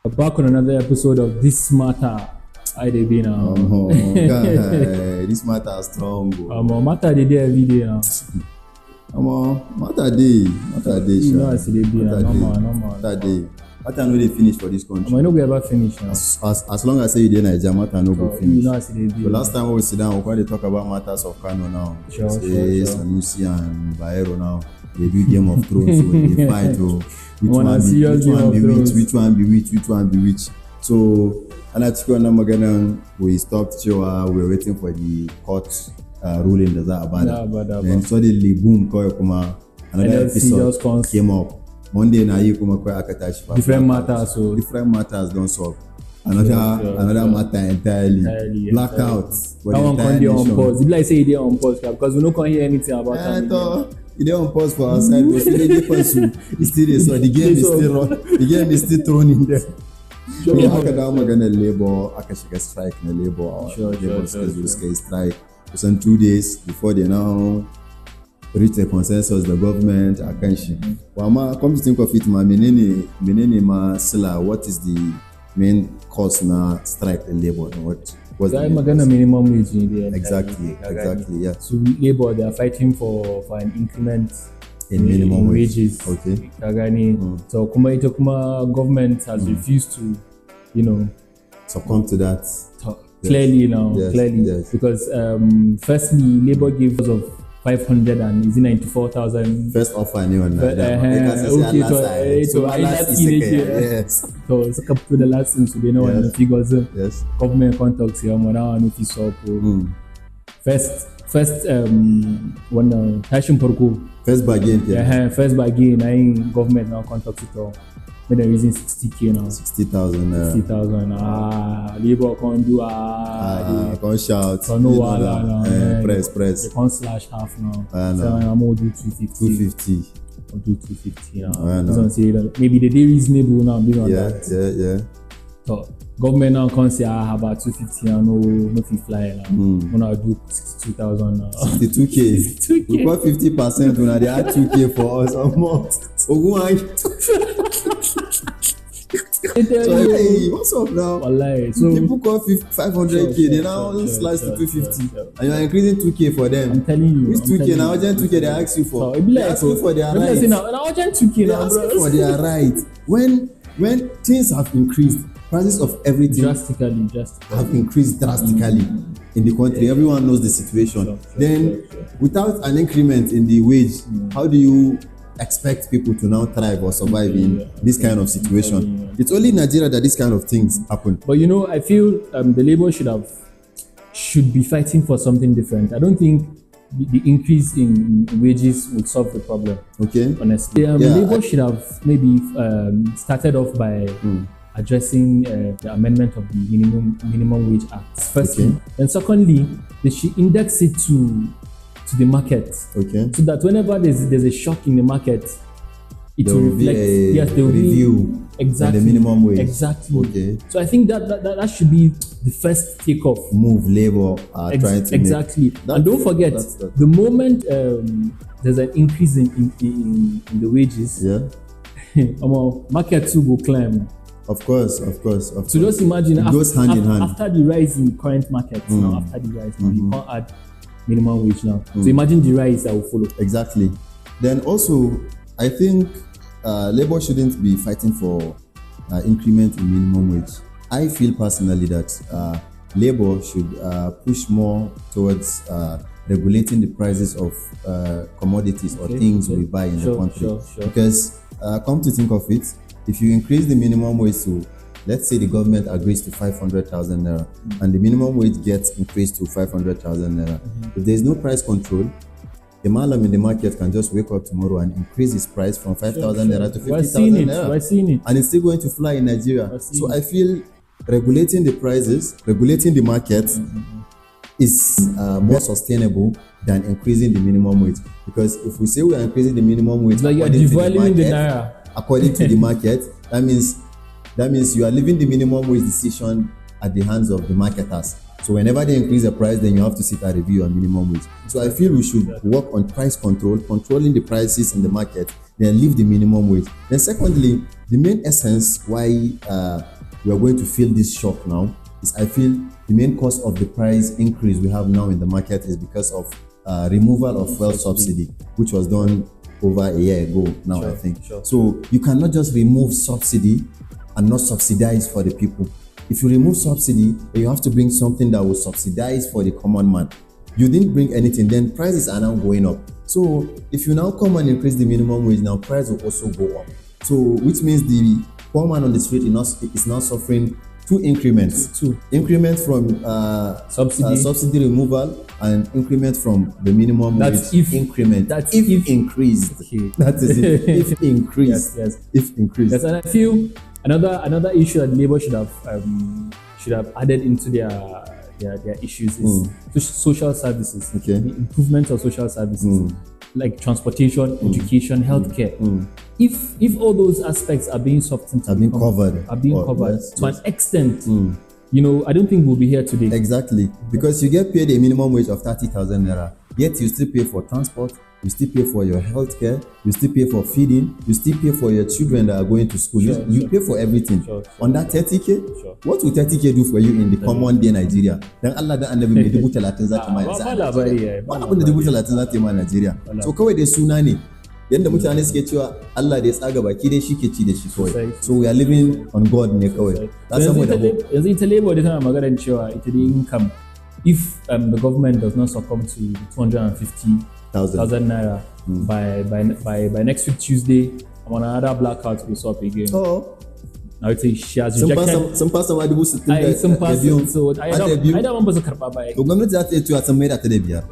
Back on another episode of This Matter. I dey be now. Oh, God, this matter is strong. Matter dey there every day now. Matter day. You know as it dey be now. Normal. Matter day. Matter no dey finish for this country. I no go ever finish now. As long as say you dey Naija, matter no go finish. You know as it dey be. The last time when we sit down, we going to talk about matters of Kano now. Sure. Sanusi and Bayero now. They do Game of Thrones, so they fight. Which one be which. So, we stopped. We're waiting for the court ruling. Then suddenly, boom, another episode came up. Monday na you come akatashi. Different matters. So different matters don't solve. Another matter entirely. Blackout. That one can't be on pause. If I say they on pause, because we no can hear anything about that. They on pause for our side, but the game is still run. The game is still thrown in there. Sure. Labor, Akashika strike, labor strike. It's on 2 days before they now reach a consensus. The government, Akanshi. Come to think of it, what is the main cause now strike the labor? What was the minimum wage in there? Exactly. Yeah. So labor, they are fighting for an increment in minimum wages. Okay. So kuma government has refused to, succumb to that. Clearly now, yes. because firstly, labor gave us of 500 and is it 94,000? First offer new one. Yes. So it's up to the last thing, so they know what the figures. Yes. Government contacts here, now and if up. First when passion porco. First bargain. First bargain. I government now contacts it all. When they're using 60K now. 60,000. 60,000. Labor can't do. Can't shout. So no wala. Press. They can't slash half now. So I'm going to do 250. I'll do 250 now. Maybe the day reasonable now. Yeah. So government now can't say about 250 and no fee fly now. When I do 62,000 now. 62K. We got 50% when they add 2K for us or more. So hey, what's up now? Wallahi. So people got 500K, they now slice to 250, and you are increasing 2K for them. I'm telling you. Which 2K now? Urgent 2K they ask you for. So, they ask you for their right. Now urgent 2K they now, ask bro. you for their right. When things have increased, prices of everything drastically have increased drastically in the country. Everyone knows the situation. Then without an increment in the wage, how do you expect people to now thrive or survive in this kind of situation? It's only in Nigeria that this kind of things happen. But I feel the labor should be fighting for something different. I don't think the increase in wages would solve the problem. Okay. Honestly, labor should have maybe started off by addressing the amendment of the minimum wage act. Firstly, and secondly, they should index it to the market, so that whenever there's a shock in the market, it will reflect. Yes, they will review exactly the minimum wage. Exactly. Okay. So I think that should be the first takeoff move. Labor are trying to exactly. And don't forget, the moment there's an increase in the wages, market too will climb. Of course. So just imagine it goes hand in hand. After the rise in current market now, you can't add minimum wage now. So imagine the rise that will follow. Exactly. Then also, I think labor shouldn't be fighting for increment in minimum wage. I feel personally that labor should push more towards regulating the prices of commodities or things we buy in the country. Sure. Because come to think of it, if you increase the minimum wage to, let's say the government agrees to 500,000 naira and the minimum wage gets increased to 500,000 naira. If there's no price control, the malam in the market can just wake up tomorrow and increase his price from 5,000 naira to 50,000 naira. We're seeing it. And it's still going to fly in Nigeria. So I feel regulating the prices, regulating the market is more sustainable than increasing the minimum wage. Because if we say we are increasing the minimum wage according to the market, that means you are leaving the minimum wage decision at the hands of the marketers. So whenever they increase the price, then you have to sit and review your minimum wage. So I feel we should work on price control, controlling the prices in the market, then leave the minimum wage. Then secondly, the main essence why we are going to feel this shock now is I feel the main cause of the price increase we have now in the market is because of removal of fuel subsidy, which was done over a year ago now, I think. So you cannot just remove subsidy and not subsidize for the people. If you remove subsidy, you have to bring something that will subsidize for the common man. You didn't bring anything, then prices are now going up. So if you now come and increase the minimum wage, now price will also go up. So which means the poor man on the street is now suffering two increments. Increment from subsidy removal and increment from the minimum that's wage if, increment. That's if increased. Okay. That is it. If increased. Yes. If increased. Yes, and I feel another issue that Labour should have added into their issues is social services. Okay. The improvement of social services. Like transportation, education, healthcare. If all those aspects are being softened, Are being covered to an extent, I don't think we'll be here today. Exactly, because you get paid a minimum wage of 30,000 naira, yet you still pay for transport, you still pay for your healthcare, you still pay for feeding, you still pay for your children that are going to school. You pay for everything. On that 30k, what will 30k do for you in the common day Nigeria? Then Allah da annabi mai 30,000 za ta ma yanzu. Ba abin da 30,000 za ta yi ma Nigeria. So kawai dai suna ne. Yanda mutane suke cewa Allah da ya tsaga baki dai shi ke ci da shi kawai. So we are living on God ne kawai. Yanzu ita Labour da tana magana cewa ita dai income, if the government does not succumb to 250,000 naira by next week Tuesday, I'm on another blackout will stop again. Now it's she has rejected. Sun fasa ma 60,000. Sun fasa. So I don't ba su karba ba. To gwamnati za ta iya cewa sun maida ta da biyar.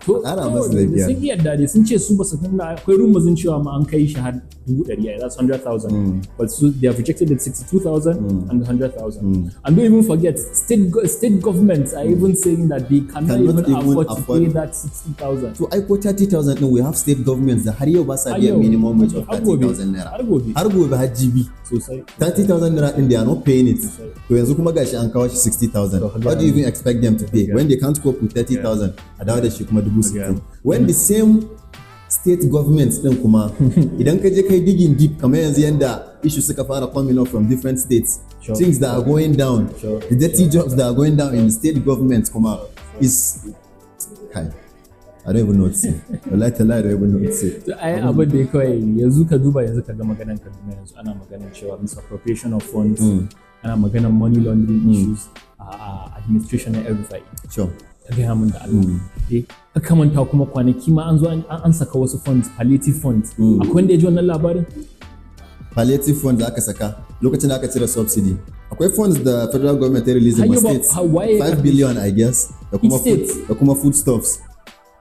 To ana masu da biyar. Sun yadda dai sun ce su ba su kanga akwai rumuzin cewa ma an kai shi har 100,000, that's 100,000. But so they have rejected the 62,000 and 100,000. And don't even forget, state governments are even saying that they cannot even afford to pay that 60,000. So I quote 30,000. No, we have state governments that har yau ba sa biyan minimum wage of 30,000 naira. Har gobe har jibi. 30,000 naira and they are not paying it. So yanzu kuma gashi an kawo shi 60,000. How do you even expect them to pay when they can't cope with 30,000? A dawo da shi kuma 60,000. When the same state governments din kuma idan ka je kai digging deep kamar yanzu yanda issues suka fara coming up from different states, things that are going down, the dirty jobs that are going down in the state governments kuma is I don't even know what to say. Wallahi I don't even know what to say. So ai abin da kawai yanzu ka duba yanzu ka ga maganar Kaduna yanzu ana maganar cewa misappropriation of funds, ana maganar money laundering issues, administration na Elrufai. Sure. Ka ga mun da Allah. Ka kamanta kuma kwanaki ma an zo an saka wasu funds, palliative funds. Akwai wanda ya ji wannan labarin? Palliative funds aka saka lokacin da aka cire subsidy. Akwai funds da federal government ya release in states. 5 billion I guess. Da kuma foodstuffs.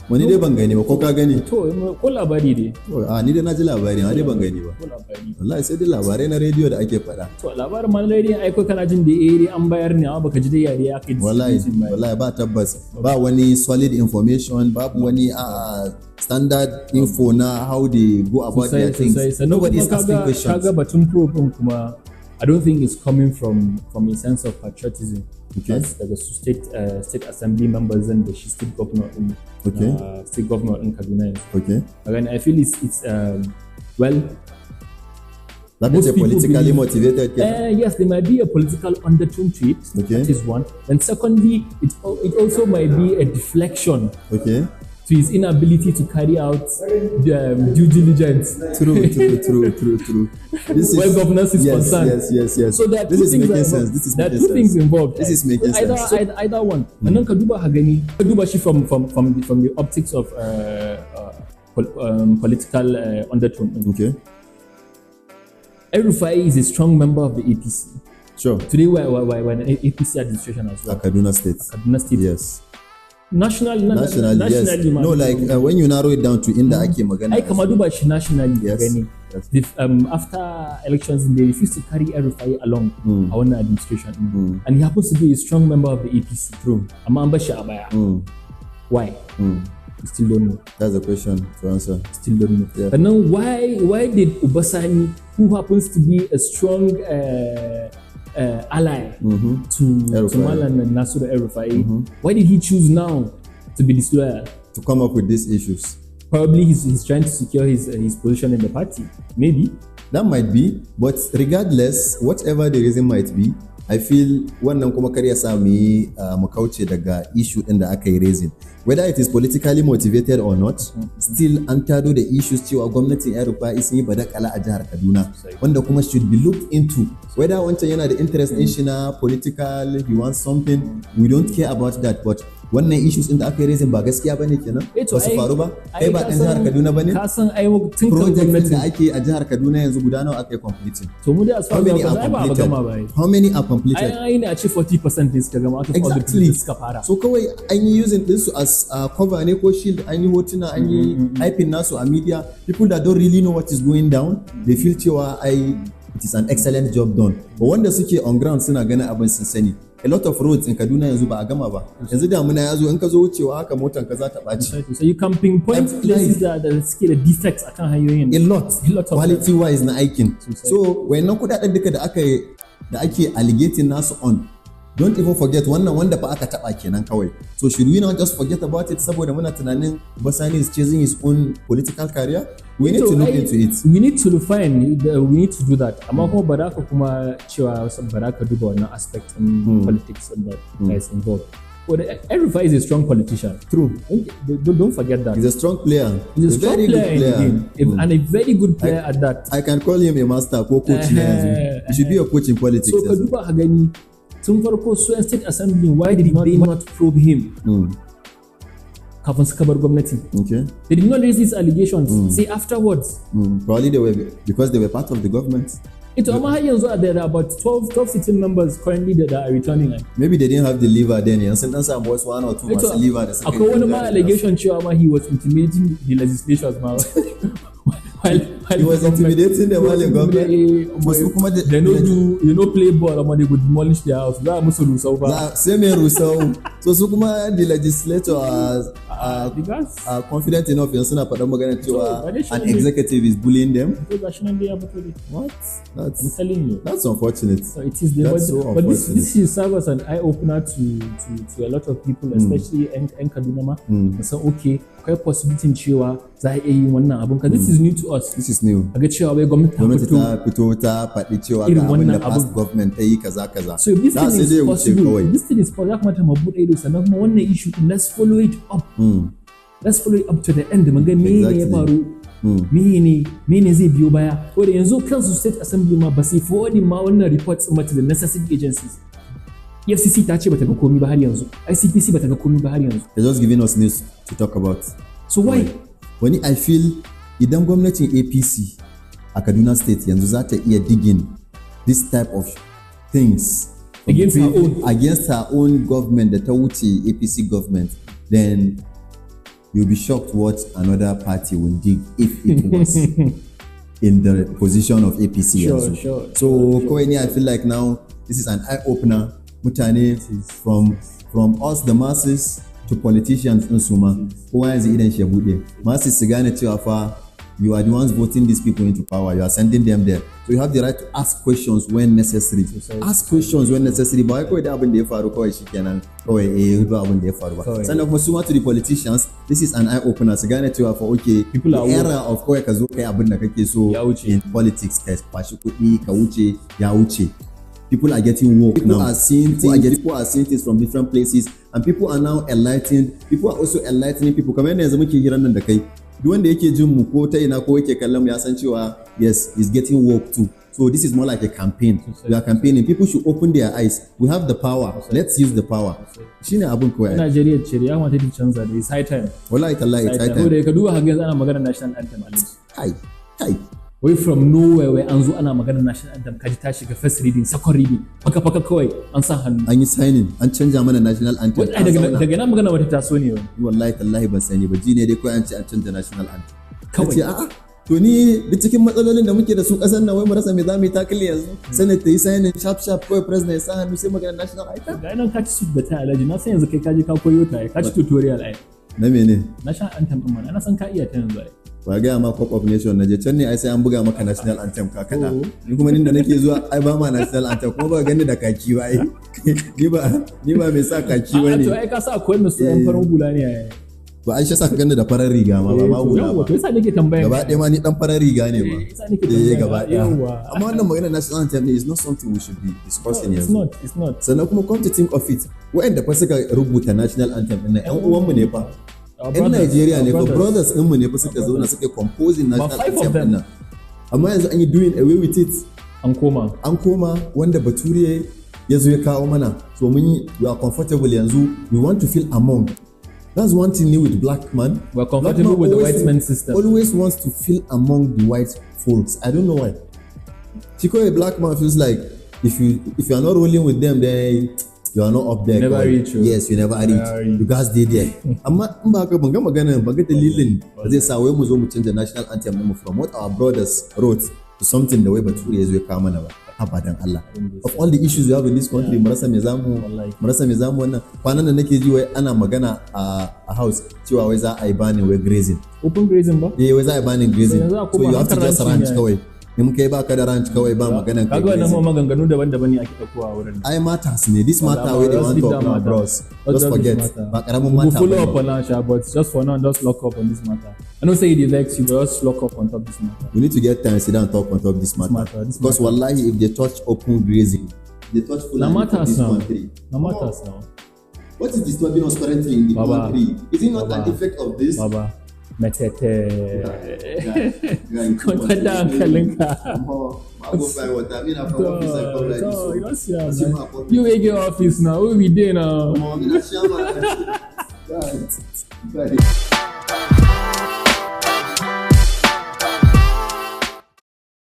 Wani dai ban gani ba ko ka gani? To ko labari dai. To ni dai na ji labari dai ban gani ba. Ko labari. Wallahi sai dai labarai na rediyo da ake faɗa. To labarin ma na rediyo ai ko kana jin da an bayar ne amma baka ji dai yare aka yi. Wallahi ba tabbas. Ba wani solid information, babu wani standard info na how they go about their things. Nobody is asking questions. Kaga batun program kuma I don't think it's coming from a sense of patriotism. Okay. Daga state assembly members and the state governor in state governor in Kaduna. Okay. Again, I feel it's well. That means they're politically motivated. Yes, there might be a political undertone to it. Okay. That is one. And secondly, it also might be a deflection. Okay. To his inability to carry out due diligence. True. Where governance is concerned. Yes. So there are two things involved. This is making sense. Either one. And then Kaduba Hagani, Kaduba she from the optics of political undertone. Okay. Elrufai is a strong member of the APC. Sure. Today we're in an APC administration as well. Kaduna State. Yes. Nationally, yes. No, like when you narrow it down to inda ake magana. I kama duba shi nationally. Yes. After elections, they refused to carry Elrufai along a wannan administration. And he happens to be a strong member of the APC. True. Amma an bashi a baya. Why? We still don't know. That's the question to answer. Still don't know. Yeah. And then why did Ubasani, who happens to be a strong ally to Malan and Nasir Elrufai, why did he choose now to be disloyal? To come up with these issues. Probably he's trying to secure his position in the party. Maybe. That might be, but regardless, whatever the reason might be, I feel wannan kuma kar ya sa mu kauce daga issue din da aka yi raising. Whether it is politically motivated or not, still an tado da issues cewa gwamnatin Elrufai sun yi badakala a jihar Kaduna, wanda kuma should be looked into. Whether wancan yana da interest din shi na political, he wants something, we don't care about that, but wannan issues din da aka yi raising ba gaskiya bane kenan, ba su faru ba, kai ba ɗan jihar Kaduna bane, ka san ai tun kan gwamnati da ake a jihar Kaduna yanzu guda nawa aka yi completing. To mu dai as far as how many are completed? Ai ne a ce 40% ne suka gama out of all the people suka fara. So kawai an yi using din su as cover ne ko shield, an yi hotuna, an yi hyping nasu a media. People that don't really know what is going down, they feel cewa it is an excellent job done. But wanda suke on ground suna ganin abin sun sani. A lot of roads in Kaduna yanzu ba a gama ba. Yanzu damuna ya zo in ka zo wucewa haka motan ka za ta ɓaci. So you can pinpoint places that suke da defects akan hanyoyin. A lot quality wise na aikin. So wayannan kudaden duka da ake alligating nasu on, don't even forget wannan wanda fa aka taba kenan kawai. So should we not just forget about it saboda muna tunanin Basani is chasing his own political career? We need to look into it. We need to do that. Amma kuma ba da ka kuma cewa ba da ka duba wannan aspect in politics that is involved. But Elrufai is a strong politician. True. Don't forget that. He's a strong player. He's a strong very player good player. And a very good player at that. I can call him a master ko coach. He should be a coach in politics. So ka duba gani tun farko su state assembly, why did they not probe him? Kafin suka bar gwamnati. Okay. They did not raise these allegations. Say afterwards. Probably because they were part of the government. Amma har yanzu there are about 12 sitting members currently that are returning. Maybe they didn't have the lever then. Yanzu dan samu wasu one or two masu lever da suka yi. Akwai wani ma allegation cewa he was intimidating the legislators ma. He was intimidating them while in government. They no play ball, but they would demolish their house. Za musu rusau ba. Same rusau. So su kuma the legislator are confident enough yanzu suna faɗan magana cewa an executive is bullying them. What? I'm telling you. That's unfortunate. So it is but this is serve as an eye opener to a lot of people, especially in Kaduna. So okay, akwai possibility cewa za a yi wannan abun ka. This is new to us. This is new. A ga cewa wai gwamnati ta fito ta faɗi cewa ga abin da past government ta yi kaza. So if this thing is possible, ya kamata mu buɗe ido sannan kuma wannan issue let's follow it up. Let's follow it up to the end. Mun ga me ya faru. Mene zai biyo baya. Ko da yanzu kansu state assembly ma ba sai forwarding ma wannan reports ma to the necessary agencies. EFCC ta ce bata ga komai ba har yanzu. ICPC bata ga komai ba har yanzu. They're just giving us news to talk about. So why? Wani I feel idan gwamnatin APC a Kaduna State yanzu za ta iya digging this type of things against her own government da ta wuce APC government, then you'll be shocked what another party will dig if it was in the position of APC. Sure. So I feel like now this is an eye-opener. Mutane from us the masses to politicians in Suma. Kowa yanzu idan shi ya bude. Masses su gane cewa fa you are the ones voting these people into power. You are sending them there. So you have the right to ask questions when necessary. Ask questions when necessary. Ba wai kawai da abin da ya faru kawai shikenan kawai ba abin da ya faru ba. Sannan kuma suma to the politicians, this is an eye opener. Su gane cewa fa okay, people are era of kawai ka zo kai abin da kake so in politics, ka kwashi kuɗi ka wuce ya wuce. People are getting woke now. People are seeing things from different places, and people are now enlightened. People are also enlightening people. Kamar yanzu muke hirar nan da kai. Duk wanda yake jin mu ko ta ina ko yake kallon mu ya san cewa yes, he's getting woke too. So this is more like a campaign. We are campaigning. People should open their eyes. We have the power. Let's use the power. Shine abun koyi. Najeriya ce ya mata ta canza da it's high time. Wallahi tallahi it's high time. Da ka duba haka yanzu ana magana national anthem already. Kai. Wai from nowhere wai an zo ana magana national anthem kaji ta shiga first reading, second reading. Faka kawai an sa hannu. An yi signing, an canja mana national anthem. Daga nan magana wata taso ne wani. Wallahi tallahi ban sani ba. Ji ne dai kawai an ce an canja national anthem. Kawai a'a. To ni duk cikin matsalolin da muke da su kasar nan wai mu rasa me za mu yi tackle yanzu. Senate ta yi signing sharp kawai president ya sa hannu sai magana national anthem. Ga nan ka ci su da ta alaji na san yanzu kai kaje ka koyo ta ka ci tutorial ai. Na mene? National anthem din mana na san ka iya ta yanzu ai. Ba ga ma Cup of Nation na je can ne ai sai an buga maka national anthem ka kada. Ni kuma da nake zuwa ai ba ma national anthem kuma ba gani da kaki ba ai. Ni ba mai sa kaki ba ne. To ai ka sa akwai wanda su yan farin hula ne ai. Ba Aisha saka ganni da farar riga ma ba hula ba. To yasa nake tambaya. Gaba ɗaya ma ni dan farar riga ne ba. Yasa nake tambaya. Gaba ɗaya. Amma wannan magana national anthem is not something we should be discussing yanzu. It's not. Sannan kuma come to think of it, wa'anda fa suka rubuta national anthem ɗin nan ƴan uwanmu ne fa. Ƴan Najeriya ne fa, brothers ɗinmu ne fa suka zauna suka composing national anthem ɗin nan. Amma yanzu an yi doing away with it. An koma wanda Bature ya zo ya kawo mana. So we are comfortable yanzu. We want to feel among. That's one thing new with black man. We're comfortable with the white man system. Always wants to feel among the white folks. I don't know why. Chico, a black man feels like if you are not rolling with them, then you are not up there. You never reach. Yes, you never reach. You guys did there. Amma in ba haka ban ga dalilin da zai sa wai mu zo mu canza national anthem mu from what our brothers wrote to something the way Bature ya zo ya kawo mana ba. Abadan Allah. Of all the issues we have in this country, marasa me zamu wannan kwanan da nake ji wai ana magana a house cewa wai za a yi banin wai grazing. Open grazing ba? Wai za a yi banin grazing. So you have to just ranch kawai. In kai baka da ranch kawai ba maganan kai. Kaga wannan maganganu daban-daban ne ake daukowa wurin. Ai matters ne. This matter where they want to talk now, bros. Just forget. Ba karamin matter. We'll follow up on that, but just for now, just lock up on this matter. I don't say it elects you, but just lock up on top of this matter. We need to get time, sit down and talk on top of this matter. Because wallahi, if they touch open grazing, they touch full land in this country. No matters now. What is disturbing us currently in the country? Is it not an effect of this? Baba. Metete. Kwanta da hankalinka. You wake your office now. Who be there now?